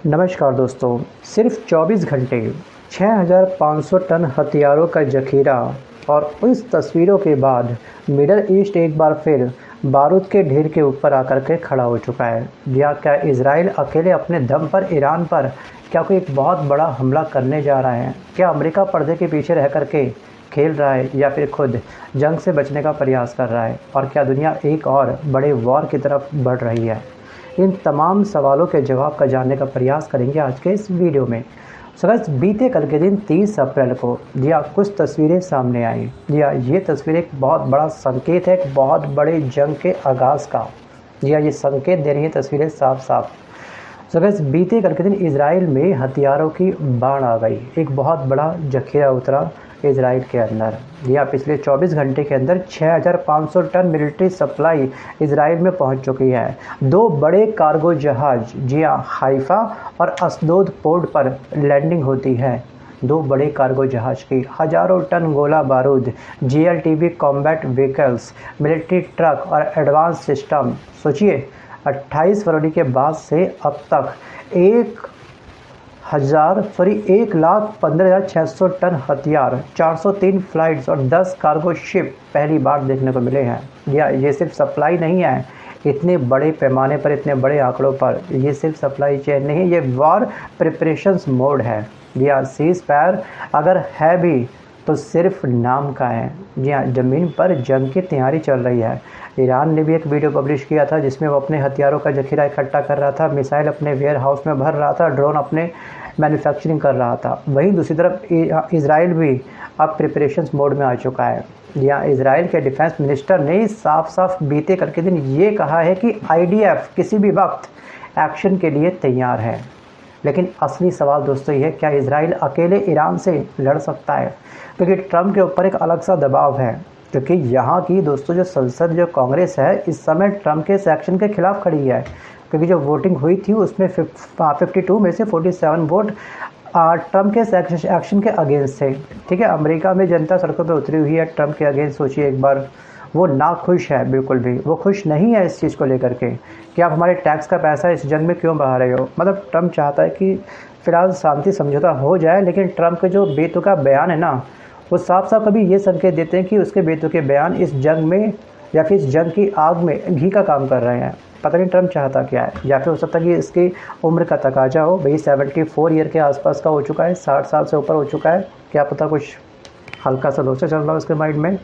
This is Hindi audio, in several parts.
नमस्कार दोस्तों। सिर्फ 24 घंटे 6,500 टन हथियारों का जखीरा और इस तस्वीरों के बाद मिडल ईस्ट एक बार फिर बारूद के ढेर के ऊपर आकर के खड़ा हो चुका है। या क्या इजराइल अकेले अपने दम पर ईरान पर क्या कोई एक बहुत बड़ा हमला करने जा रहा है? क्या अमेरिका पर्दे के पीछे रह कर के खेल रहा है या फिर खुद जंग से बचने का प्रयास कर रहा है? और क्या दुनिया एक और बड़े वॉर की तरफ बढ़ रही है? इन तमाम सवालों के जवाब का जानने का प्रयास करेंगे आज के इस वीडियो में। गाइस, बीते कल के दिन 30 अप्रैल को कुछ तस्वीरें सामने आई। ये तस्वीर एक बहुत बड़ा संकेत है, एक बहुत बड़े जंग के आगाज़ का। ये संकेत दे रही है तस्वीरें साफ साफ। गाइस, बीते कल के दिन इजराइल में हथियारों की बाढ़ आ गई। एक बहुत बड़ा जखीरा उतरा इजराइल के अंदर। पिछले 24 घंटे के अंदर 6,500 टन मिलिट्री सप्लाई इजराइल में पहुंच चुकी है। दो बड़े कार्गो जहाज हाइफा और अस्दोद पोर्ट पर लैंडिंग होती है। दो बड़े कार्गो जहाज की हजारों टन गोला बारूद, GLTV combat vehicles, military truck और एडवांस सिस्टम। सोचिए, 28 फरवरी के बाद से अब तक 1,15,600 टन हथियार, 403 फ्लाइट्स और 10 कार्गो शिप पहली बार देखने को मिले हैं। ये सिर्फ सप्लाई नहीं है, इतने बड़े पैमाने पर, इतने बड़े आंकड़ों पर ये सिर्फ सप्लाई चेन नहीं है, ये वॉर प्रिपरेशंस मोड है। सीज फायर अगर है भी तो सिर्फ नाम का है। ज़मीन पर जंग की तैयारी चल रही है। ईरान ने भी एक वीडियो पब्लिश किया था जिसमें वो अपने हथियारों का जखीरा इकट्ठा कर रहा था, मिसाइल अपने वेयर हाउस में भर रहा था, ड्रोन अपने मैन्युफैक्चरिंग कर रहा था। वहीं दूसरी तरफ इजराइल भी अब प्रिपरेशंस मोड में आ चुका है। इजराइल के डिफेंस मिनिस्टर ने साफ साफ बीते कल के दिन ये कहा है कि IDF किसी भी वक्त एक्शन के लिए तैयार है। लेकिन असली सवाल दोस्तों ये है, क्या इजराइल अकेले ईरान से लड़ सकता है? क्योंकि ट्रंप के ऊपर एक अलग सा दबाव है, क्योंकि यहाँ की दोस्तों जो संसद, जो कांग्रेस है, इस समय ट्रंप के इस एक्शन के खिलाफ खड़ी है। क्योंकि जो वोटिंग हुई थी उसमें 52 में से 47 वोट ट्रंप के एक्शन के अगेंस्ट थे। ठीक है, अमेरिका में जनता सड़कों पर उतरी हुई है ट्रंप के अगेंस्ट। सोचिए एक बार, वो ना खुश है, बिल्कुल भी वो खुश नहीं है इस चीज़ को लेकर के कि आप हमारे टैक्स का पैसा इस जंग में क्यों बहा रहे हो। मतलब ट्रंप चाहता है कि फिलहाल शांति समझौता हो जाए, लेकिन ट्रंप के जो बेतुका बयान है ना, वो साफ साफ कभी ये संकेत देते हैं कि उसके बेतुके बयान इस जंग में या फिर इस जंग की आग में घी का काम कर रहे हैं। पता नहीं ट्रंप चाहता क्या है, या फिर हो सकता है कि इसकी उम्र का तकाजा हो। भाई 74 ईयर के आसपास का हो चुका है, 60 साल से ऊपर हो चुका है। क्या पता कुछ हल्का सा लोचा चल रहा है उसके माइंड में।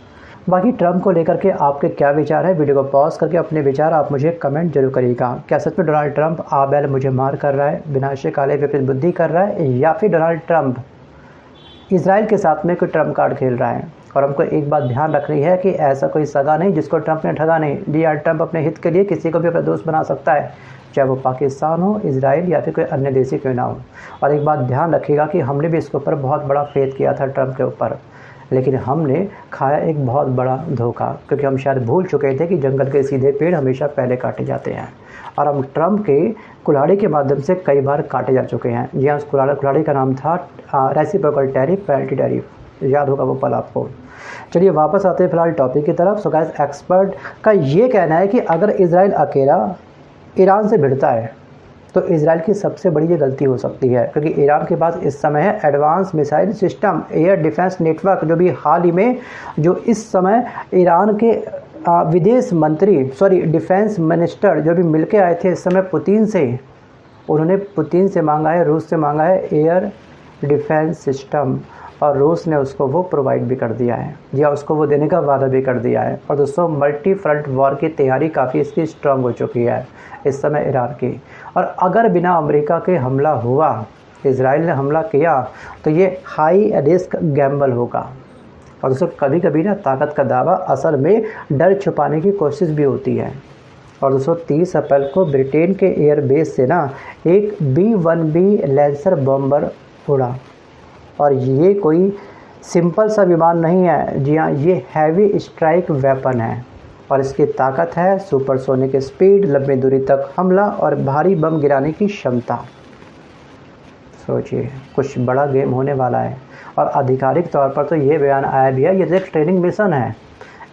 बाकी ट्रंप को लेकर के आपके क्या विचार है? वीडियो को पॉज करके अपने विचार आप मुझे कमेंट जरूर करिएगा। क्या सच में डोनाल्ड ट्रंप आ बैल मुझे मार कर रहा है, विनाशे काले विपरीत बुद्धि कर रहा है, या फिर डोनाल्ड ट्रंप इजराइल के साथ में कोई ट्रम्प कार्ड खेल रहा है? और हमको एक बात ध्यान रखनी है कि ऐसा कोई सगा नहीं जिसको ट्रंप ने ठगा नहीं। ट्रंप अपने हित के लिए किसी को भी अपना दोस्त बना सकता है, चाहे वो पाकिस्तान हो, इजराइल या फिर कोई अन्य देशी क्यों ना हो। और एक बात ध्यान रखिएगा कि हमने भी इसके ऊपर बहुत बड़ा फेथ किया था ट्रंप के ऊपर, लेकिन हमने खाया एक बहुत बड़ा धोखा, क्योंकि हम शायद भूल चुके थे कि जंगल के सीधे पेड़ हमेशा पहले काटे जाते हैं। और हम ट्रंप के कुल्हाड़ी के माध्यम से कई बार काटे जा चुके हैं। उस कुल्हाड़ी का नाम था रेसिप्रोकल टैरिफ, पेनल्टी टैरिफ। याद होगा वो पल आपको। चलिए वापस आते हैं फिलहाल टॉपिक की तरफ। गाइस, एक्सपर्ट का ये कहना है कि अगर इजराइल अकेला ईरान से भिड़ता है तो इजराइल की सबसे बड़ी ये गलती हो सकती है, क्योंकि ईरान के पास इस समय है advance missile system, air defence network, जो भी हाल ही में जो इस समय ईरान के डिफेंस मिनिस्टर जो भी मिलके आए थे इस समय पुतिन से, उन्होंने पुतिन से मांगा है, रूस से मांगा है एयर डिफेंस सिस्टम, और रूस ने उसको वो प्रोवाइड भी कर दिया है, या उसको वो देने का वादा भी कर दिया है। और दोस्तों, मल्टी फ्रंट वॉर की तैयारी काफ़ी इसकी स्ट्रांग हो चुकी है इस समय ईरान की। और अगर बिना अमेरिका के हमला हुआ, इजराइल ने हमला किया, तो ये हाई रिस्क गैम्बल होगा। और दोस्तों, कभी कभी ना ताकत का दावा असल में डर छुपाने की कोशिश भी होती है। और दोस्तों, 30 अप्रैल को ब्रिटेन के एयरबेस से ना एक B-1B लैंसर बॉम्बर उड़ा, और ये कोई सिंपल सा विमान नहीं है। ये हैवी स्ट्राइक वेपन है, और इसकी ताकत है सुपरसोनिक स्पीड, लंबी दूरी तक हमला और भारी बम गिराने की क्षमता। सोचिए, कुछ बड़ा गेम होने वाला है। और आधिकारिक तौर पर तो ये बयान आया भी है, ये एक ट्रेनिंग मिशन है।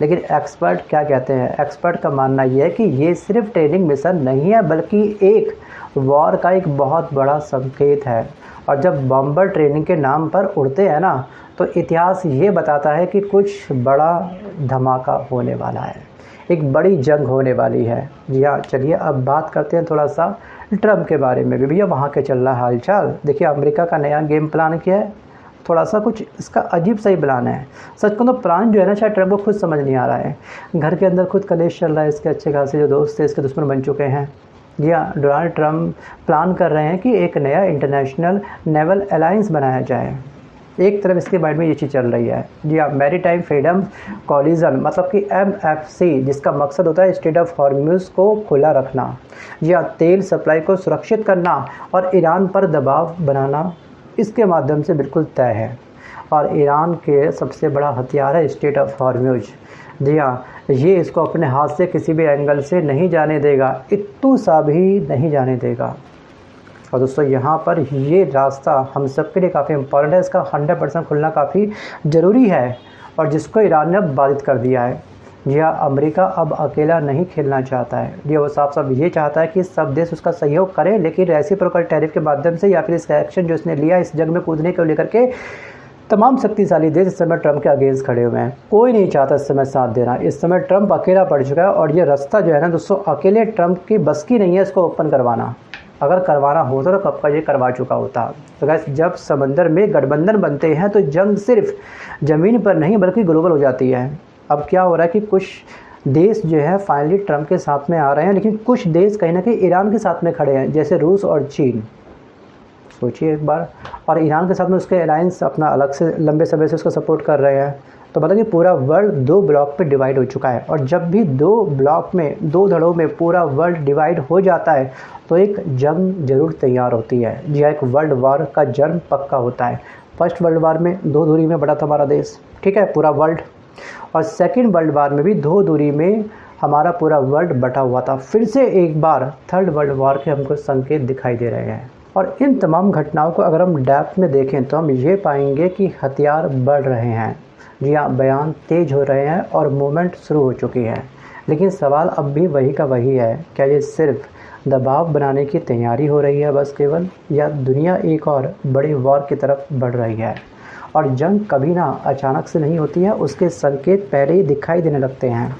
लेकिन एक्सपर्ट क्या कहते हैं, एक्सपर्ट का मानना ये है कि ये सिर्फ ट्रेनिंग मिशन नहीं है बल्कि एक वॉर का एक बहुत बड़ा संकेत है। और जब बॉम्बर ट्रेनिंग के नाम पर उड़ते हैं ना, तो इतिहास ये बताता है कि कुछ बड़ा धमाका होने वाला है, एक बड़ी जंग होने वाली है। जी हाँ, चलिए अब बात करते हैं थोड़ा सा ट्रम्प के बारे में भी। भैया वहाँ के चल रहा हालचाल देखिए, अमेरिका का नया गेम प्लान क्या है, थोड़ा सा कुछ इसका अजीब सा ही प्लान है। सच कहूँ तो प्लान जो है ना, शायद ट्रम्प को खुद समझ नहीं आ रहा है। घर के अंदर खुद कलेश चल रहा है, इसके अच्छे खासे जो दोस्त थे इसके दुश्मन बन चुके हैं। जी हाँ, डोनाल्ड ट्रम्प प्लान कर रहे हैं कि एक नया इंटरनेशनल नेवल अलायंस बनाया जाए। एक तरफ इसके माइंड में ये चीज़ चल रही है। जी हाँ, मैरीटाइम फ्रीडम कॉलिजन मतलब कि MFC, जिसका मकसद होता है स्ट्रेट ऑफ हॉर्मुज़ को खुला रखना। जी हाँ, तेल सप्लाई को सुरक्षित करना और ईरान पर दबाव बनाना इसके माध्यम से बिल्कुल तय है। और ईरान के सबसे बड़ा हथियार है स्ट्रेट ऑफ हॉर्मुज़। जी हाँ, ये इसको अपने हाथ से किसी भी एंगल से नहीं जाने देगा, इत्तू सा भी नहीं जाने देगा। और दोस्तों यहाँ पर ये रास्ता हम सब के लिए काफ़ी इम्पॉर्टेंट है, इसका 100% खुलना काफ़ी ज़रूरी है, और जिसको ईरान ने अब बाधित कर दिया है। जी हाँ, अमेरिका अब अकेला नहीं खेलना चाहता है। जी, वो साफ साफ ये चाहता है कि सब देश उसका सहयोग करें, लेकिन रेसिप्रोकल टैरिफ के माध्यम से या फिर इसका एक्शन जो इसने लिया इस जंग में कूदने को लेकर के, तमाम शक्तिशाली देश इस समय ट्रम्प के अगेंस्ट खड़े हुए हैं। कोई नहीं चाहता इस समय साथ देना। इस समय ट्रम्प अकेला पड़ चुका है, और ये रास्ता जो है ना दोस्तों, अकेले ट्रम्प की बस की नहीं है इसको ओपन करवाना। अगर करवाना होता तो कब का ये करवा चुका होता। तो गैस, जब समंदर में गठबंधन बनते हैं तो जंग सिर्फ ज़मीन पर नहीं बल्कि ग्लोबल हो जाती है। अब क्या हो रहा है कि कुछ देश जो है फाइनली ट्रम्प के साथ में आ रहे हैं, लेकिन कुछ देश कहीं ना कहीं ईरान के साथ में खड़े हैं, जैसे रूस और चीन। सोचिए एक बार, और ईरान के साथ में उसके अलायंस अपना अलग से लंबे समय से उसको सपोर्ट कर रहे हैं। तो मतलब कि पूरा वर्ल्ड 2 ब्लॉक पे डिवाइड हो चुका है, और जब भी 2 ब्लॉक में 2 धड़ों में पूरा वर्ल्ड डिवाइड हो जाता है तो एक जंग जरूर तैयार होती है। जी, एक वर्ल्ड वार का जन्म पक्का होता है। फर्स्ट वर्ल्ड वार में 2 दूरी में बड़ा था हमारा देश, ठीक है, पूरा वर्ल्ड, और सेकेंड वर्ल्ड वार में भी 2 दूरी में हमारा पूरा वर्ल्ड बटा हुआ था। फिर से एक बार थर्ड वर्ल्ड वार के हमको संकेत दिखाई दे रहे हैं। और इन तमाम घटनाओं को अगर हम डेप्थ में देखें तो हम ये पाएंगे कि हथियार बढ़ रहे हैं। जी हाँ, बयान तेज हो रहे हैं और मूवमेंट शुरू हो चुकी है। लेकिन सवाल अब भी वही का वही है, क्या ये सिर्फ दबाव बनाने की तैयारी हो रही है बस केवल, या दुनिया एक और बड़ी वॉर की तरफ बढ़ रही है। और जंग कभी ना अचानक से नहीं होती है, उसके संकेत पहले ही दिखाई देने लगते हैं।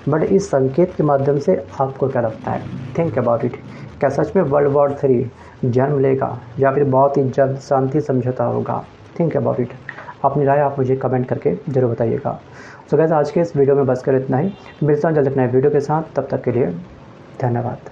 बट इस संकेत के माध्यम से आपको क्या लगता है? Think about it. क्या सच में वर्ल्ड वॉर 3 जन्म लेगा, या फिर बहुत ही जल्द शांति समझौता होगा? Think about it. अपनी राय आप मुझे कमेंट करके ज़रूर बताइएगा। सो गाइस, आज के इस वीडियो में बस कर इतना ही। मिलता हूँ जल्द एक नए वीडियो के साथ, तब तक के लिए धन्यवाद।